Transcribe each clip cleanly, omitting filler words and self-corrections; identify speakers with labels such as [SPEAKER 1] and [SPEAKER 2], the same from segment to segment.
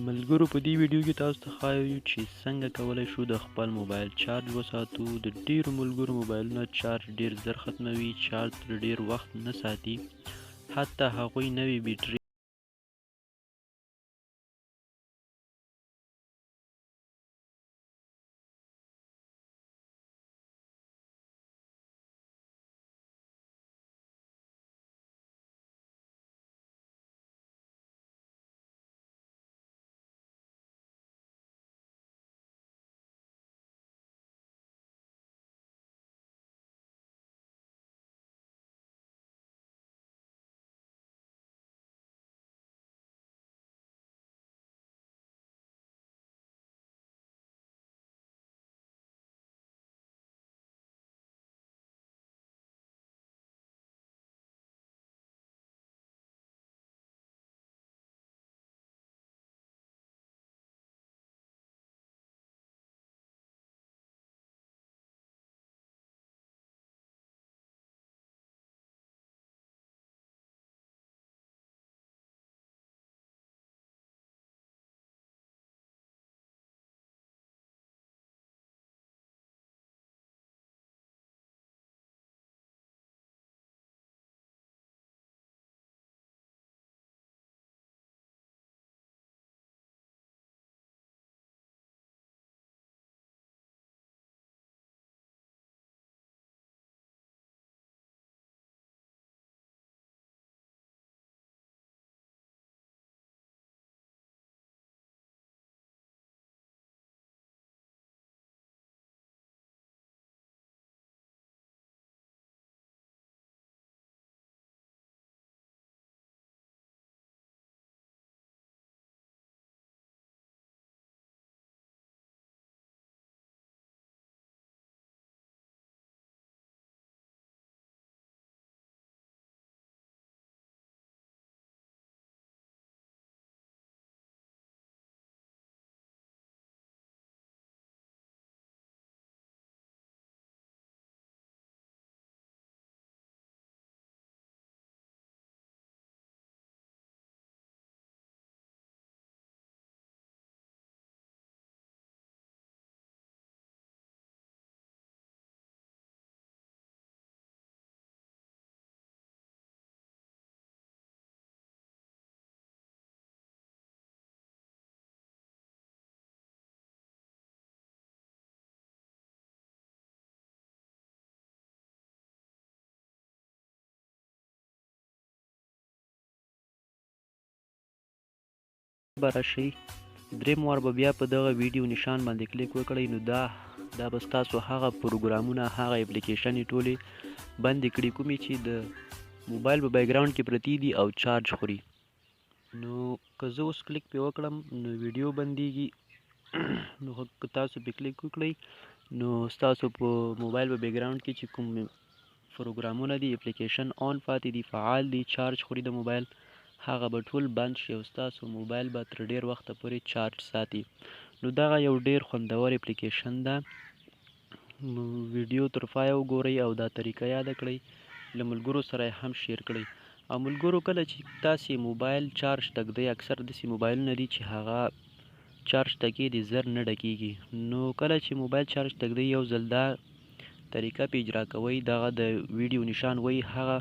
[SPEAKER 1] ملګرو په دې ویډیو کې تاسو ته ښایو چې څنګه کولی شو د خپل موبایل چارج وساتو. د ډیرو ملګرو موبایلونه چارج ډیر زر ختموي، چارج تر ډیر وخت نه ساتي، حتی هغوی نوې بیټرۍ به راشئ. دریم وار به بیا په دغه ویډیو نشان باندې کلیک وکړئ، نو دا به ستاسو هغه پروګرامونه، هغه اپلیکیشنې ټولې بندې کړي کومې چې د موبایل په بیکګراوند کې پرتې دي او چارج خوري. نو که زه اوس کلیک پې وکړم نو ویډیو بندېږي. نو که تاسو پې کلیک وکړئ نو ستاسو په موبایل په بیکګراوند کې چې کوم پروګرامونه دي، اپلیکیشن آن پاتې دي، فعال دي، چارج خوري د موبایل، هغه به ټول بند شي او ستاسو موبایل به تر ډیر وخته پورې چارج ساتي. نو دغه یو ډیر خوندور اپلیکیشن ده. ویډیو تر پایه وګورئ او دا طریقه یاده کړئ، له ملګرو سره یې هم شیر کړئ. او ملګرو کله چې تاسې موبایل چارج تږدئ، اکثر داسې موبایلونه دي چې هغه چارج ټکي دي زر نه ډکیږي. نو کله چې موبایل چارج تږدئ یو ځل دا طریقه پې اجرا کوئ، دغه د ویډیو نشان وایي هغه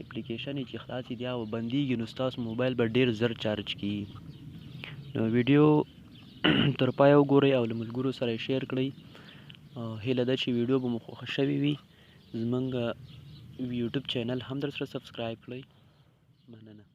[SPEAKER 1] اپلیکیشن چې خلاصې دي هغه بندېږي، نو ستاسو موبایل به ډیر زر چارج کیږي. نو ویډیو تر پایه وګورئ او له ملګرو سره یې شیر کړئ. هیله ده چې ویډیو به مو خوښه شوې وي. زموږ یوټیوب چینل هم در سره سبسکرایب کړئ. مننه.